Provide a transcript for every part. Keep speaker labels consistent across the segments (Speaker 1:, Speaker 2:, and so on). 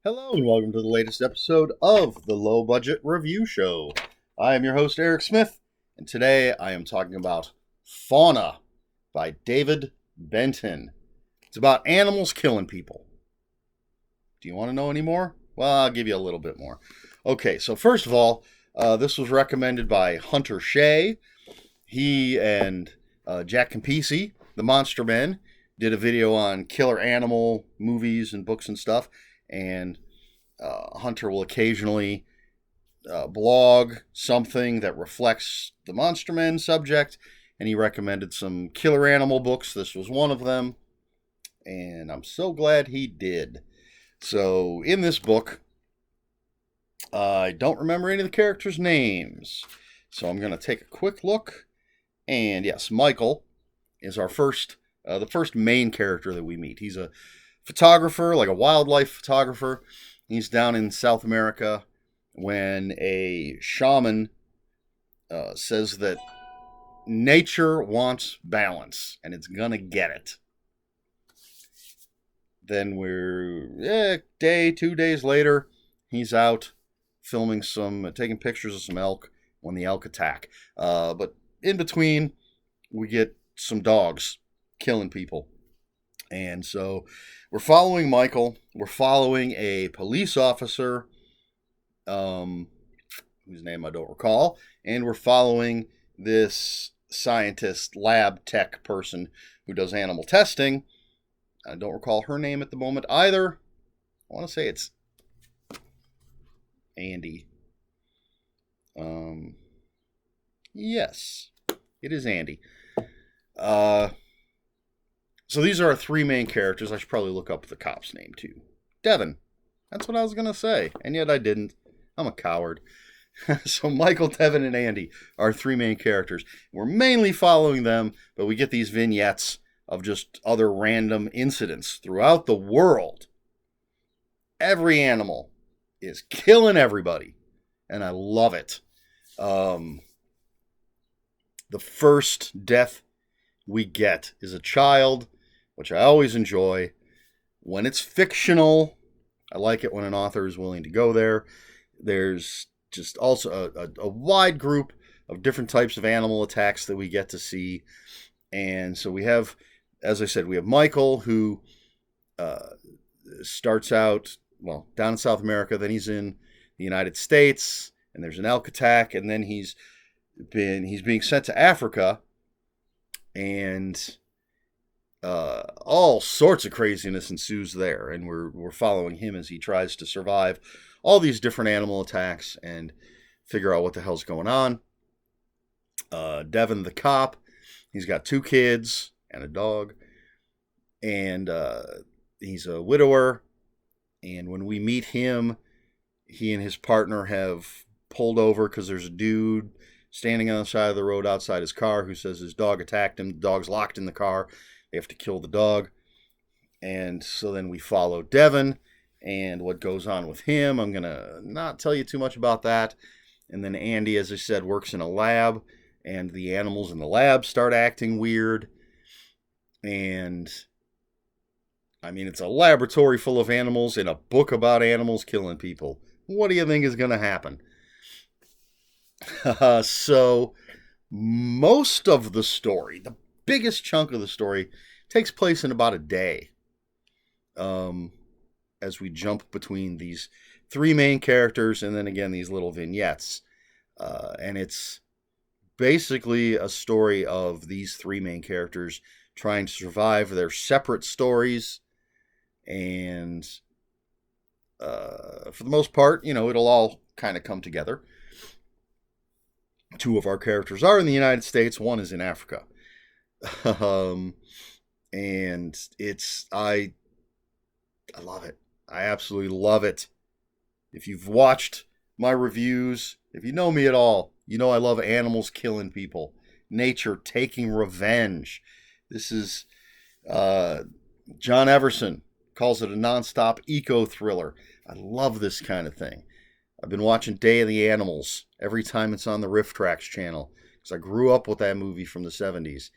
Speaker 1: Hello and welcome to the latest episode of the Low Budget Review Show. I am your host, Eric Smith, and today I am talking about Fauna by David Benton. It's about animals killing people. Do you want to know any more? Well, I'll give you a little bit more. Okay, so first of all, this was recommended by Hunter Shea. He and Jack Campisi, the Monster Men, did a video on killer animal movies and books and stuff. And Hunter will occasionally blog something that reflects the Monster Men subject, and he recommended some killer animal books. This was one of them, and I'm so glad he did. So, in this book, I don't remember any of the characters' names, so I'm going to take a quick look. And yes, Michael is our the first main character that we meet. He's a photographer, like a wildlife photographer. He's down in South America when a shaman says that nature wants balance and it's gonna get it. Then we're 2 days later, he's out filming taking pictures of some elk when the elk attack. But in between, we get some dogs killing people. And so we're following Michael. We're following a police officer, whose name I don't recall. And we're following this scientist, lab tech person who does animal testing. I don't recall her name at the moment either. I want to say it's Andy. Yes, it is Andy. So these are our three main characters. I should probably look up the cop's name too. Devin. That's what I was going to say. And yet I didn't. I'm a coward. So Michael, Devin, and Andy are three main characters. We're mainly following them, but we get these vignettes of just other random incidents throughout the world. Every animal is killing everybody. And I love it. The first death we get is a child, which I always enjoy. When it's fictional, I like it when an author is willing to go there. There's just also a wide group of different types of animal attacks that we get to see. And so we have, as I said, we have Michael, who starts out, down in South America, then he's in the United States, and there's an elk attack, and then he's being sent to Africa, and all sorts of craziness ensues there, and we're following him as he tries to survive all these different animal attacks and figure out what the hell's going on. Devin, the cop, he's got 2 kids and a dog, and he's a widower. And when we meet him, he and his partner have pulled over because there's a dude standing on the side of the road outside his car who says his dog attacked him. The dog's locked in the car. They have to kill the dog. And so then we follow Devin and what goes on with him. I'm going to not tell you too much about that. And then Andy, as I said, works in a lab, and the animals in the lab start acting weird. And I mean, it's a laboratory full of animals in a book about animals killing people. What do you think is going to happen? So most of the story, the biggest chunk of the story, takes place in about a day. As we jump between these 3 main characters and then again these little vignettes. And it's basically a story of these 3 main characters trying to survive their separate stories. And for the most part, it'll all kind of come together. 2 of our characters are in the United States. 1 is in Africa. And I love it. I absolutely love it. If you've watched my reviews, if you know me at all, you know I love animals killing people. Nature taking revenge. This is, John Everson calls it a nonstop eco-thriller. I love this kind of thing. I've been watching Day of the Animals every time it's on the Riff Tracks channel, because I grew up with that movie from the 70s.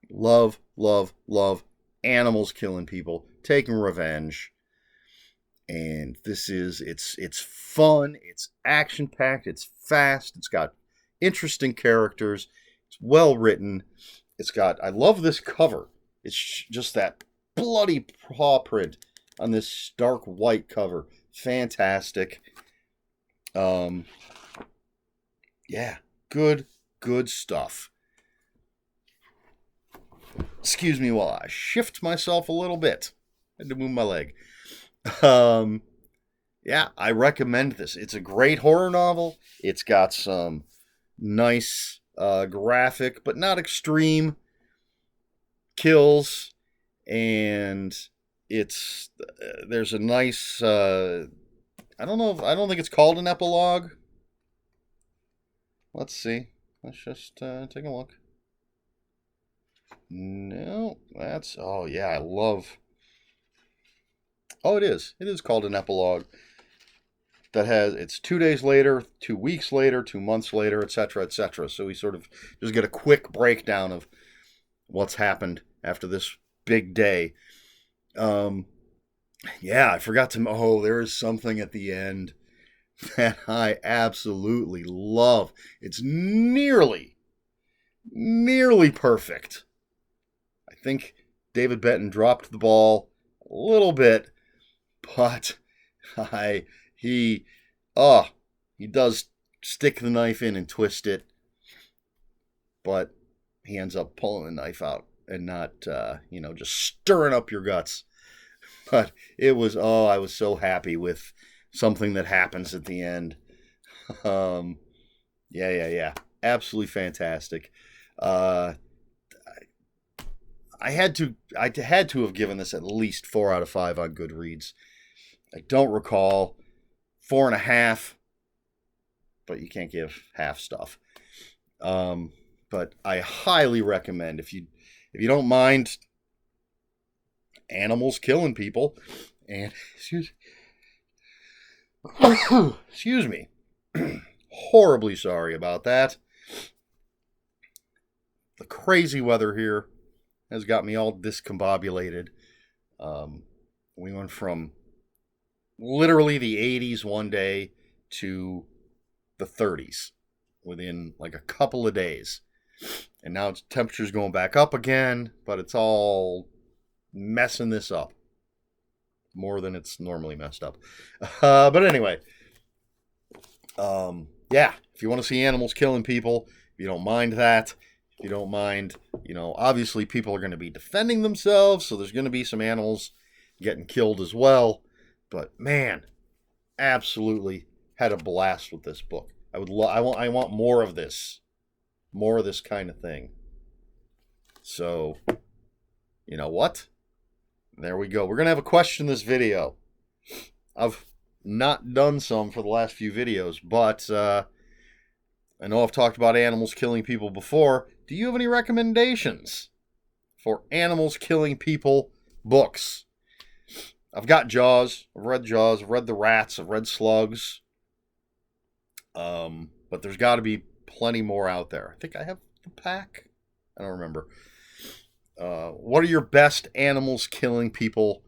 Speaker 1: Love, love, love animals killing people, taking revenge. And it's fun, it's action packed, it's fast, it's got interesting characters, it's well written. I love this cover. It's just that bloody paw print on this stark white cover. Fantastic. Yeah, good stuff. Excuse me while I shift myself a little bit. I had to move my leg. Yeah, I recommend this. It's a great horror novel. It's got some nice graphic, but not extreme kills, and there's a nice. I don't think it's called an epilogue. Let's see. Let's just take a look. No, oh yeah, I love. Oh, it is. It is called an epilogue. It's 2 days later, 2 weeks later, 2 months later, etc., etc. So we sort of just get a quick breakdown of what's happened after this big day. Yeah, I forgot to. Oh, there is something at the end that I absolutely love. It's nearly perfect. I think David Benton dropped the ball a little bit, but he does stick the knife in and twist it, but he ends up pulling the knife out and not just stirring up your guts. But I was so happy with something that happens at the end. Yeah. Absolutely fantastic. I had to have given this at least 4 out of 5 on Goodreads. I don't recall 4.5, but you can't give half stuff. But I highly recommend if you don't mind animals killing people, and excuse me, horribly sorry about that. The crazy weather here has got me all discombobulated. We went from literally the 80s one day to the 30s within like a couple of days. And now temperature's going back up again, but it's all messing this up more than it's normally messed up. But anyway, yeah, if you want to see animals killing people, if you don't mind that, if you don't mind, obviously people are going to be defending themselves, so there's going to be some animals getting killed as well. But man, absolutely had a blast with this book. I want more of this kind of thing. So, you know what? There we go. We're going to have a question in this video. I've not done some for the last few videos, but I know I've talked about animals killing people before. Do you have any recommendations for animals killing people books? I've got Jaws. I've read Jaws. I've read The Rats. I've read Slugs. But there's got to be plenty more out there. I think I have The Pack. I don't remember. What are your best animals killing people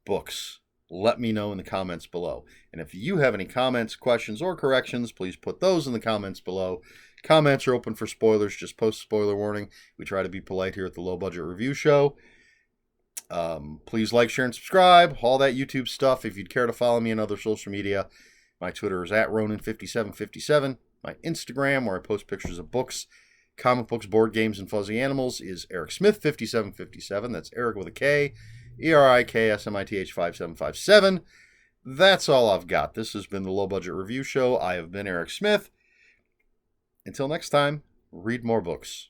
Speaker 1: books? Let me know in the comments below. And if you have any comments, questions, or corrections, please put those in the comments below. Comments are open for spoilers. Just post spoiler warning. We try to be polite here at the Low Budget Review Show. Please like, share, and subscribe. All that YouTube stuff. If you'd care to follow me on other social media, my Twitter is @Ronin5757. My Instagram, where I post pictures of books, comic books, board games, and fuzzy animals, is Eric Smith 5757. That's Eric with a K, ERIKSMITH 5757. That's all I've got. This has been the Low Budget Review Show. I have been Eric Smith. Until next time, read more books.